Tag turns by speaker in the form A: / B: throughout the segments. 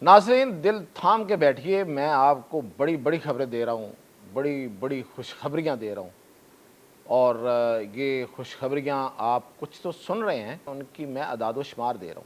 A: ناظرین دل تھام کے بیٹھیے، میں آپ کو بڑی بڑی خبریں دے رہا ہوں، بڑی بڑی خوشخبریاں دے رہا ہوں، اور یہ خوشخبریاں آپ کچھ تو سن رہے ہیں، ان کی میں اعداد و شمار دے رہا ہوں،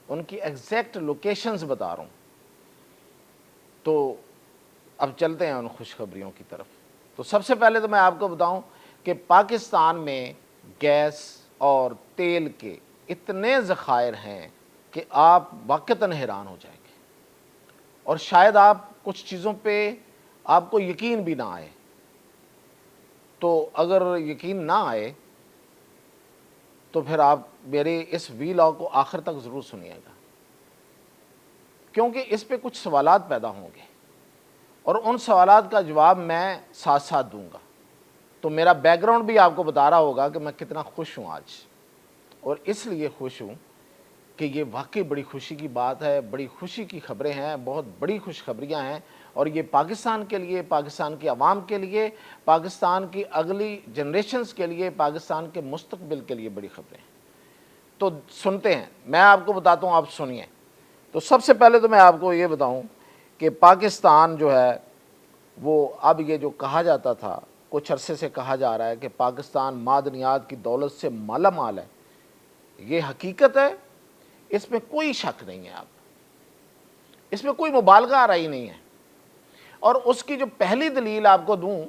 A: ان کی ایگزیکٹ لوکیشنز بتا رہا ہوں۔ تو اب چلتے ہیں ان خوشخبریوں کی طرف۔ تو سب سے پہلے تو میں آپ کو بتاؤں کہ پاکستان میں گیس اور تیل کے اتنے ذخائر ہیں کہ آپ واقعتاً حیران ہو جائیں گے، اور شاید آپ کچھ چیزوں پہ آپ کو یقین بھی نہ آئے۔ تو اگر یقین نہ آئے تو پھر آپ میرے اس ویلاگ کو آخر تک ضرور سنیے گا، کیونکہ اس پہ کچھ سوالات پیدا ہوں گے، اور ان سوالات کا جواب میں ساتھ ساتھ دوں گا۔ تو میرا بیک گراؤنڈ بھی آپ کو بتا رہا ہوگا کہ میں کتنا خوش ہوں آج، اور اس لیے خوش ہوں کہ یہ واقعی بڑی خوشی کی بات ہے، بڑی خوشی کی خبریں ہیں، بہت بڑی خوشخبریاں ہیں، اور یہ پاکستان کے لیے، پاکستان کی عوام کے لیے، پاکستان کی اگلی جنریشنز کے لیے، پاکستان کے مستقبل کے لیے بڑی خبریں ہیں۔ تو سنتے ہیں، میں آپ کو بتاتا ہوں، آپ سنیے۔ تو سب سے پہلے تو میں آپ کو یہ بتاؤں کہ پاکستان جو ہے وہ اب یہ جو کہا جاتا تھا، کچھ عرصے سے کہا جا رہا ہے کہ پاکستان معدنیات کی دولت سے مالا مال ہے، یہ حقیقت ہے، اس میں کوئی شک نہیں ہے، آپ اس میں کوئی مبالغہ آ رہی نہیں ہے۔ اور اس کی جو پہلی دلیل آپ کو دوں،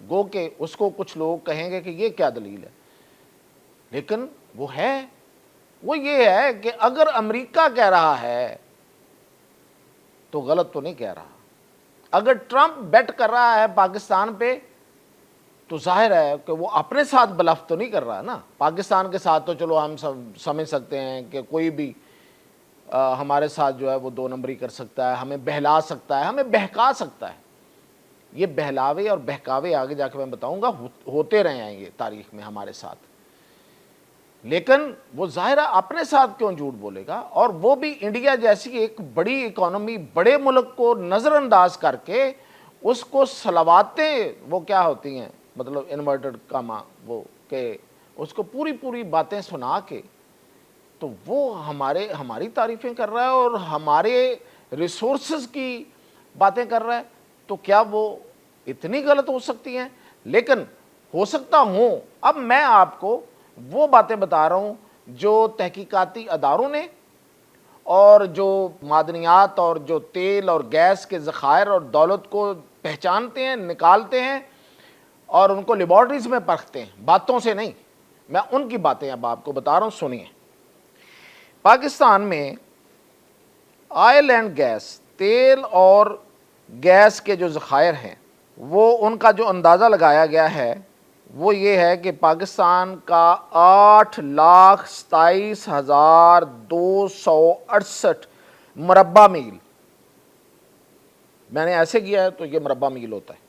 A: گو کہ اس کو کچھ لوگ کہیں گے کہ یہ کیا دلیل ہے، لیکن وہ یہ ہے کہ اگر امریکہ کہہ رہا ہے تو غلط تو نہیں کہہ رہا۔ اگر ٹرمپ بیٹ کر رہا ہے پاکستان پہ تو ظاہر ہے کہ وہ اپنے ساتھ بلف تو نہیں کر رہا نا۔ پاکستان کے ساتھ تو چلو ہم سمجھ سکتے ہیں کہ کوئی بھی ہمارے ساتھ جو ہے وہ دو نمبری کر سکتا ہے، ہمیں بہلا سکتا ہے، ہمیں بہکا سکتا ہے۔ یہ بہلاوے اور بہکاوے آگے جا کے میں بتاؤں گا ہوتے رہے ہیں یہ تاریخ میں ہمارے ساتھ، لیکن وہ ظاہرہ اپنے ساتھ کیوں جھوٹ بولے گا، اور وہ بھی انڈیا جیسی ایک بڑی اکانومی، بڑے ملک کو نظر انداز کر کے اس کو صلواتیں وہ کیا ہوتی ہیں، مطلب انورٹڈ کاما، وہ کہ اس کو پوری باتیں سنا کے تو وہ ہماری تعریفیں کر رہا ہے اور ہمارے ریسورسز کی باتیں کر رہا ہے، تو کیا وہ اتنی غلط ہو سکتی ہیں؟ لیکن ہو سکتا ہوں۔ اب میں آپ کو وہ باتیں بتا رہا ہوں جو تحقیقاتی اداروں نے، اور جو معدنیات اور جو تیل اور گیس کے ذخائر اور دولت کو پہچانتے ہیں، نکالتے ہیں اور ان کو لیبارٹریز میں پرکھتے ہیں، باتوں سے نہیں، میں ان کی باتیں اب آپ کو بتا رہا ہوں، سنیے۔ پاکستان میں آئل اینڈ گیس، تیل اور گیس کے جو ذخائر ہیں، وہ ان کا جو اندازہ لگایا گیا ہے وہ یہ ہے کہ پاکستان کا 8,27,268 مربع میل، میں نے ایسے کیا ہے تو یہ مربع میل ہوتا ہے،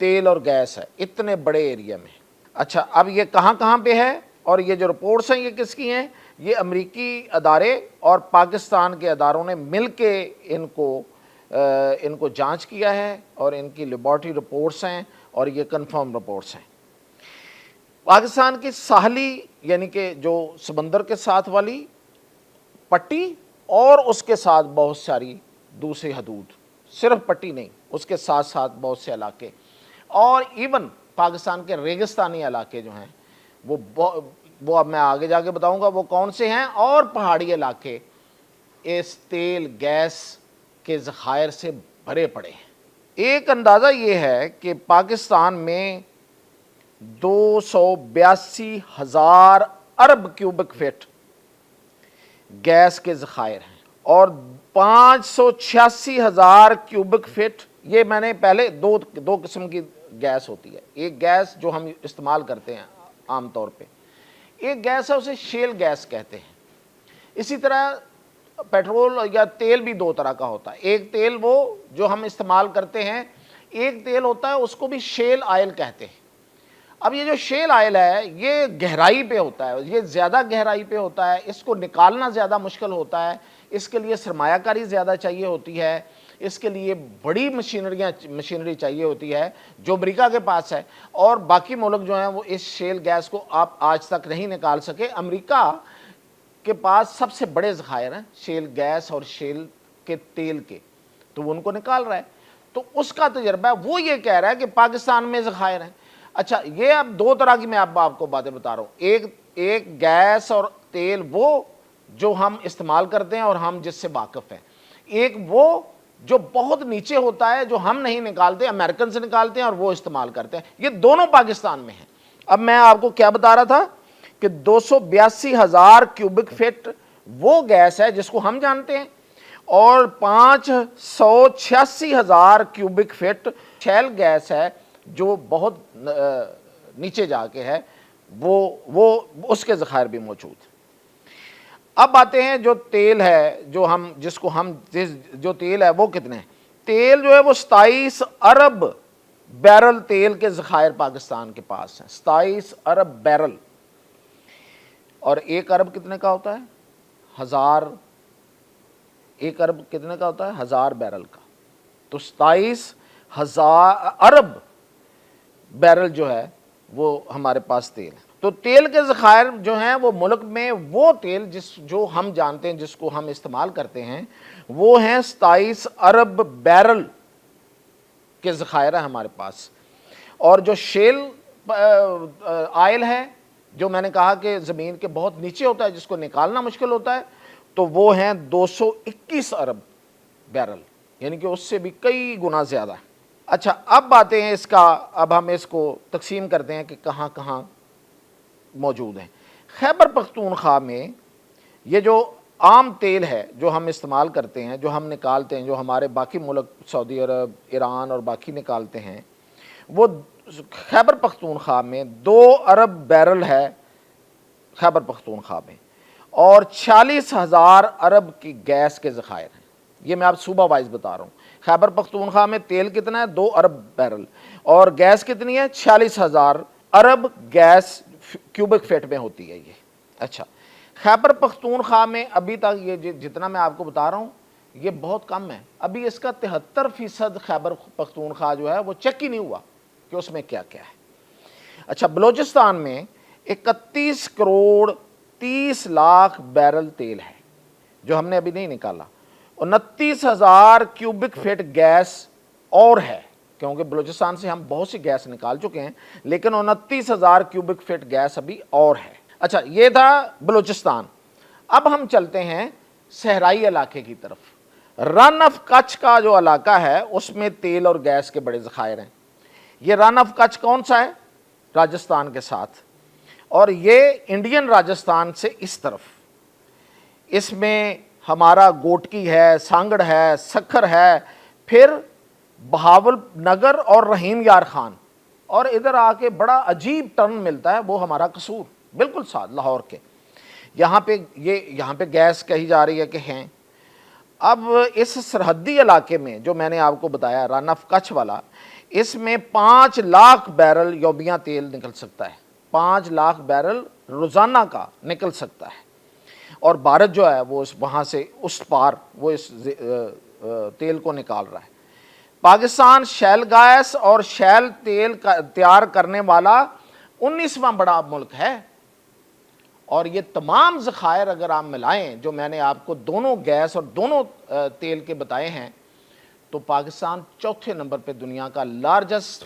A: تیل اور گیس ہے اتنے بڑے ایریا میں۔ اچھا، اب یہ کہاں کہاں پہ ہے، اور یہ جو رپورٹس ہیں یہ کس کی ہیں؟ یہ امریکی ادارے اور پاکستان کے اداروں نے مل کے ان کو جانچ کیا ہے، اور ان کی لیبارٹری رپورٹس ہیں، اور یہ کنفرم رپورٹس ہیں۔ پاکستان کی ساحلی یعنی کہ جو سمندر کے ساتھ والی پٹی، اور اس کے ساتھ بہت ساری دوسری حدود، صرف پٹی نہیں، اس کے ساتھ ساتھ بہت سے علاقے، اور ایون پاکستان کے ریگستانی علاقے جو ہیں وہ اب میں آگے جا کے بتاؤں گا وہ کون سے ہیں، اور پہاڑی علاقے اس تیل گیس کے ذخائر سے بھرے پڑے ہیں۔ ایک اندازہ یہ ہے کہ پاکستان میں 282,000 ارب کیوبک فٹ گیس کے ذخائر ہیں، اور 586,000 کیوبک فٹ، یہ میں نے پہلے دو قسم کی گیس ہوتی ہے۔ ایک گیس جو ہم استعمال کرتے ہیں عام طور پہ، ایک گیس ہے اسے شیل گیس کہتے ہیں۔ اسی طرح پیٹرول یا تیل بھی دو طرح کا ہوتا ہے، ایک تیل وہ جو ہم استعمال کرتے ہیں، ایک تیل ہوتا ہے اس کو بھی شیل آئل کہتے ہیں۔ اب یہ جو شیل آئل ہے یہ گہرائی پہ ہوتا ہے، یہ زیادہ گہرائی پہ ہوتا ہے، اس کو نکالنا زیادہ مشکل ہوتا ہے، اس کے لیے سرمایہ کاری زیادہ چاہیے ہوتی ہے، اس کے لیے بڑی مشینری چاہیے ہوتی ہے جو امریکہ کے پاس ہے، اور باقی ملک جو ہیں وہ اس شیل گیس کو آپ آج تک نہیں نکال سکے۔ امریکہ کے پاس سب سے بڑے ذخائر ہیں شیل گیس اور شیل کے تیل کے، تو وہ ان کو نکال رہا ہے۔ تو اس کا تجربہ ہے، وہ یہ کہہ رہا ہے کہ پاکستان میں ذخائر ہیں۔ اچھا، یہ اب دو طرح کی میں آپ کو باتیں بتا رہا ہوں، ایک گیس اور تیل وہ جو ہم استعمال کرتے ہیں اور ہم جس سے واقف ہیں، ایک وہ جو بہت نیچے ہوتا ہے جو ہم نہیں نکالتے، امریکن سے نکالتے ہیں اور وہ استعمال کرتے ہیں، یہ دونوں پاکستان میں ہیں۔ اب میں آپ کو کیا بتا رہا تھا کہ 282,000 کیوبک فٹ وہ گیس ہے جس کو ہم جانتے ہیں، اور 586,000 کیوبک فٹ شیل گیس ہے جو بہت نیچے جا کے ہے، وہ اس کے ذخائر بھی موجود ہیں۔ اب آتے ہیں جو تیل ہے جو تیل ہے وہ کتنے ہیں؟ تیل جو ہے وہ 27 ارب بیرل تیل کے ذخائر پاکستان کے پاس ہیں، 27 ارب بیرل، اور 1 ارب کتنے کا ہوتا ہے؟ 1 ارب کتنے کا ہوتا ہے؟ 1000 بیرل کا، تو 27,000 ارب بیرل جو ہے وہ ہمارے پاس تیل ہے۔ تو تیل کے ذخائر جو ہیں وہ ملک میں، وہ تیل جو ہم جانتے ہیں جس کو ہم استعمال کرتے ہیں، وہ ہیں 27 ارب بیرل کے ذخائر ہیں ہمارے پاس۔ اور جو شیل آئل ہے جو میں نے کہا کہ زمین کے بہت نیچے ہوتا ہے جس کو نکالنا مشکل ہوتا ہے، تو وہ ہیں 221 ارب بیرل، یعنی کہ اس سے بھی کئی گنا زیادہ ہے۔ اچھا، اب آتے ہیں اب ہم اس کو تقسیم کرتے ہیں کہ کہاں کہاں موجود ہیں۔ خیبر پختونخوا میں یہ جو عام تیل ہے جو ہم استعمال کرتے ہیں، جو ہم نکالتے ہیں، جو ہمارے باقی ملک سعودی عرب، ایران اور باقی نکالتے ہیں، وہ خیبر پختونخوا میں 2 ارب بیرل ہے خیبر پختونخوا میں، اور 46,000 ارب کی گیس کے ذخائر ہیں۔ یہ میں آپ صوبہ وائز بتا رہا ہوں۔ خیبر پختونخوا میں تیل کتنا ہے؟ 2 ارب بیرل، اور گیس کتنی ہے؟ 46,000 ارب گیس کیوبک فٹ میں ہوتی ہے یہ۔ اچھا، خیبر پختونخوا میں ابھی تک یہ جتنا میں آپ کو بتا رہا ہوں یہ بہت کم ہے، ابھی اس کا 73% خیبر پختونخوا جو ہے وہ چیک ہی نہیں ہوا کہ اس میں کیا کیا ہے۔ اچھا، بلوچستان میں 31 کروڑ 30 لاکھ بیرل تیل ہے جو ہم نے ابھی نہیں نکالا، 29,000 کیوبک فٹ گیس اور ہے، کیونکہ بلوچستان سے ہم بہت سی گیس نکال چکے ہیں، لیکن 29,000 کیوبک فٹ گیس ابھی اور ہے۔ اچھا، یہ تھا بلوچستان۔ اب ہم چلتے ہیں صحرائی علاقے کی طرف۔ رن آف کچھ کا جو علاقہ ہے اس میں تیل اور گیس کے بڑے ذخائر ہیں۔ یہ رن آف کچھ کون سا ہے؟ راجستھان کے ساتھ، اور یہ انڈین راجستھان سے اس طرف، اس میں ہمارا گوٹکی ہے، سانگڑ ہے، سکھر ہے، پھر بہاول نگر اور رحیم یار خان، اور ادھر آ کے بڑا عجیب ٹرن ملتا ہے وہ ہمارا قصور، بالکل ساتھ لاہور کے۔ یہاں پہ گیس کہی جا رہی ہے کہ ہیں۔ اب اس سرحدی علاقے میں جو میں نے آپ کو بتایا رن آف کچھ والا، اس میں 5 لاکھ بیرل یومیہ تیل نکل سکتا ہے، 5 لاکھ بیرل روزانہ کا نکل سکتا ہے، اور بھارت جو ہے وہ وہاں سے اس پار وہ اس تیل کو نکال رہا ہے۔ پاکستان شیل گیس اور شیل تیل تیار کرنے والا 19واں بڑا ملک ہے، اور یہ تمام ذخائر اگر آپ ملائیں جو میں نے آپ کو دونوں گیس اور دونوں تیل کے بتائے ہیں، تو پاکستان چوتھے نمبر پہ دنیا کا لارجسٹ،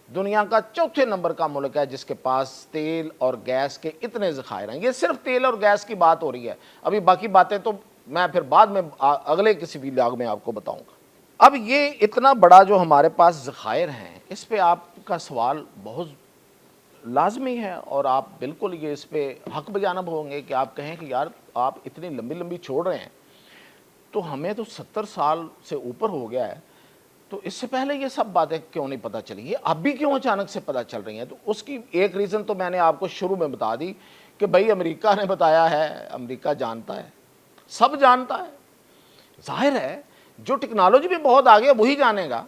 A: دنیا کا چوتھے نمبر کا ملک ہے جس کے پاس تیل اور گیس کے اتنے ذخائر ہیں۔ یہ صرف تیل اور گیس کی بات ہو رہی ہے، ابھی باقی باتیں تو میں پھر بعد میں اگلے کسی بھی لاگ میں آپ کو بتاؤں گا۔ اب یہ اتنا بڑا جو ہمارے پاس ذخائر ہیں، اس پہ آپ کا سوال بہت لازمی ہے، اور آپ بالکل یہ اس پہ حق بجانب ہوں گے کہ آپ کہیں کہ یار آپ اتنی لمبی چھوڑ رہے ہیں، تو ہمیں تو 70 سال سے اوپر ہو گیا ہے، تو اس سے پہلے یہ سب باتیں کیوں نہیں پتہ چلی، یہ اب بھی کیوں اچانک سے پتہ چل رہی ہیں؟ تو اس کی ایک ریزن تو میں نے آپ کو شروع میں بتا دی کہ بھائی امریکہ نے بتایا ہے، امریکہ جانتا ہے، سب جانتا ہے، ظاہر ہے جو ٹیکنالوجی بھی بہت آگے وہی جانے گا،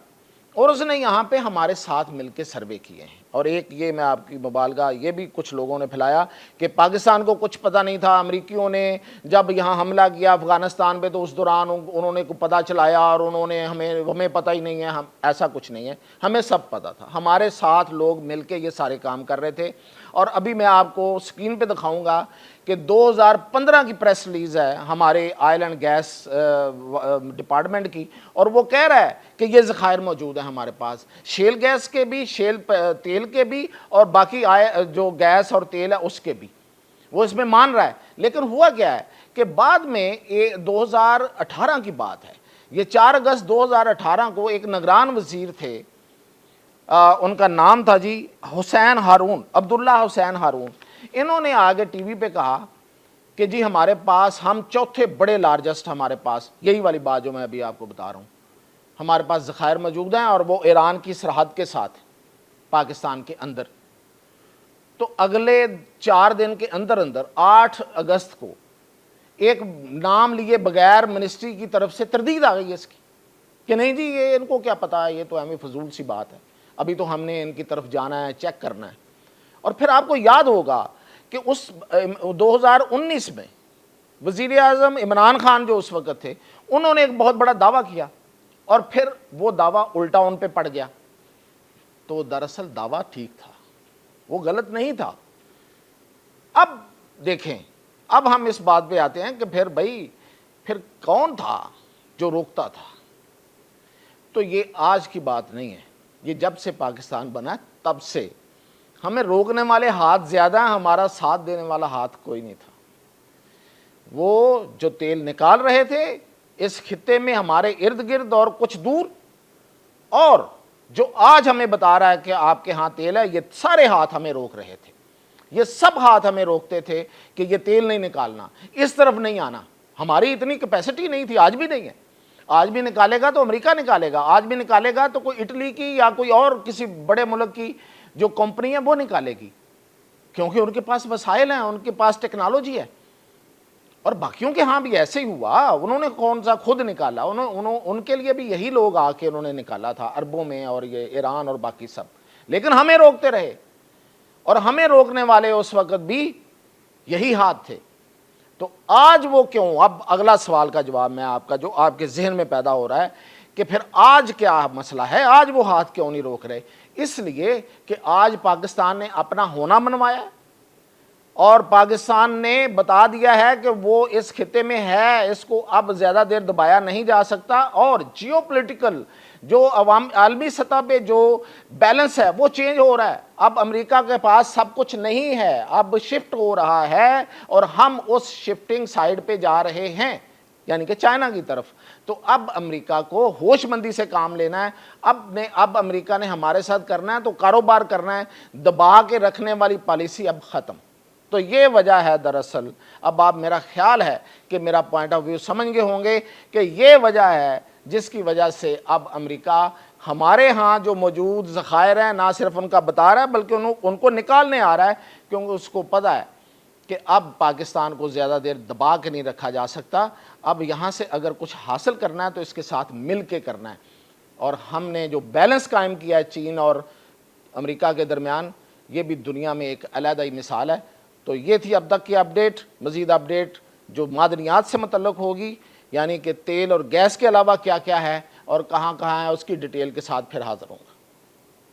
A: اور اس نے یہاں پہ ہمارے ساتھ مل کے سروے کیے ہیں، اور ایک یہ میں آپ کی مبالغہ یہ بھی کچھ لوگوں نے پھیلایا کہ پاکستان کو کچھ پتہ نہیں تھا، امریکیوں نے جب یہاں حملہ کیا افغانستان پہ تو اس دوران انہوں نے پتہ چلایا اور انہوں نے ہمیں پتہ ہی نہیں ہے. ایسا کچھ نہیں ہے، ہمیں سب پتہ تھا. ہمارے ساتھ لوگ مل کے یہ سارے کام کر رہے تھے. اور ابھی میں آپ کو سکرین پہ دکھاؤں گا کہ 2015 کی پریس ریلیز ہے ہمارے آئل اینڈ گیس ڈپارٹمنٹ کی، اور وہ کہہ رہا ہے کہ یہ ذخائر موجود ہیں ہمارے پاس، شیل گیس کے بھی، شیل تیل کے بھی، اور باقی جو گیس اور تیل ہے اس کے بھی. وہ اس میں مان رہا ہے. لیکن ہوا کیا ہے کہ بعد میں 2018 کی بات ہے، یہ 4 اگست 2018 کو ایک نگران وزیر تھے، ان کا نام تھا جی حسین ہارون، عبداللہ حسین ہارون. انہوں نے آگے ٹی وی پہ کہا کہ جی ہمارے پاس، ہم چوتھے بڑے لارجسٹ، ہمارے پاس یہی والی بات جو میں ابھی آپ کو بتا رہا ہوں، ہمارے پاس ذخائر موجود ہیں اور وہ ایران کی سرحد کے ساتھ پاکستان کے اندر. تو اگلے 4 دن کے اندر 8 اگست کو ایک نام لیے بغیر منسٹری کی طرف سے تردید آ گئی ہے اس کی کہ نہیں جی یہ ان کو کیا پتا ہے، یہ تو ہمیں فضول سی بات ہے، ابھی تو ہم نے ان کی طرف جانا ہے، چیک کرنا ہے. اور پھر آپ کو یاد ہوگا کہ اس 2019 میں وزیر اعظم عمران خان جو اس وقت تھے، انہوں نے ایک بہت بڑا دعویٰ کیا اور پھر وہ دعویٰ الٹا ان پہ پڑ گیا. تو دراصل دعویٰ ٹھیک تھا، وہ غلط نہیں تھا. اب دیکھیں، اب ہم اس بات پہ آتے ہیں کہ پھر کون تھا جو روکتا تھا. تو یہ آج کی بات نہیں ہے، یہ جب سے پاکستان بنا تب سے ہمیں روکنے والے ہاتھ زیادہ ہیں، ہمارا ساتھ دینے والا ہاتھ کوئی نہیں تھا. وہ جو تیل نکال رہے تھے اس خطے میں ہمارے ارد گرد اور کچھ دور، اور جو آج ہمیں بتا رہا ہے کہ آپ کے ہاں تیل ہے، یہ سارے ہاتھ ہمیں روک رہے تھے. یہ سب ہاتھ ہمیں روکتے تھے کہ یہ تیل نہیں نکالنا، اس طرف نہیں آنا. ہماری اتنی کیپیسٹی نہیں تھی، آج بھی نہیں ہے. آج بھی نکالے گا تو امریکہ نکالے گا، آج بھی نکالے گا تو کوئی اٹلی کی یا کوئی اور کسی بڑے ملک کی جو کمپنی ہے وہ نکالے گی، کیونکہ ان کے پاس وسائل ہیں، ان کے پاس ٹیکنالوجی ہے. اور باقیوں کے ہاں بھی ایسے ہی ہوا، انہوں نے کون سا خود نکالا، ان کے لیے بھی یہی لوگ آ کے انہوں نے نکالا تھا عربوں میں، اور یہ ایران اور باقی سب. لیکن ہمیں روکتے رہے، اور ہمیں روکنے والے اس وقت بھی یہی ہاتھ تھے. تو آج وہ کیوں؟ اب اگلا سوال کا جواب میں آپ کا جو آپ کے ذہن میں پیدا ہو رہا ہے کہ پھر آج کیا مسئلہ ہے، آج وہ ہاتھ کیوں نہیں روک رہے؟ اس لیے کہ آج پاکستان نے اپنا ہونا منوایا ہے، اور پاکستان نے بتا دیا ہے کہ وہ اس خطے میں ہے، اس کو اب زیادہ دیر دبایا نہیں جا سکتا. اور جیو پولیٹیکل جو عالمی سطح پہ جو بیلنس ہے وہ چینج ہو رہا ہے. اب امریکہ کے پاس سب کچھ نہیں ہے، اب شفٹ ہو رہا ہے، اور ہم اس شفٹنگ سائیڈ پہ جا رہے ہیں، یعنی کہ چائنا کی طرف. تو اب امریکہ کو ہوش مندی سے کام لینا ہے. اب امریکہ نے ہمارے ساتھ کرنا ہے تو کاروبار کرنا ہے، دبا کے رکھنے والی پالیسی اب ختم. تو یہ وجہ ہے دراصل. اب آپ میرا خیال ہے کہ میرا پوائنٹ آف ویو سمجھ گئے ہوں گے کہ یہ وجہ ہے جس کی وجہ سے اب امریکہ ہمارے ہاں جو موجود ذخائر ہیں نہ صرف ان کا بتا رہا ہے بلکہ ان کو نکالنے آ رہا ہے، کیونکہ اس کو پتہ ہے کہ اب پاکستان کو زیادہ دیر دبا کے نہیں رکھا جا سکتا. اب یہاں سے اگر کچھ حاصل کرنا ہے تو اس کے ساتھ مل کے کرنا ہے. اور ہم نے جو بیلنس قائم کیا ہے چین اور امریکہ کے درمیان، یہ بھی دنیا میں ایک علیحدہ ہی مثال ہے. تو یہ تھی اب تک کی اپڈیٹ. مزید اپڈیٹ جو معدنیات سے متعلق ہوگی، یعنی کہ تیل اور گیس کے علاوہ کیا کیا ہے اور کہاں کہاں ہے، اس کی ڈیٹیل کے ساتھ پھر حاضر ہوں گا.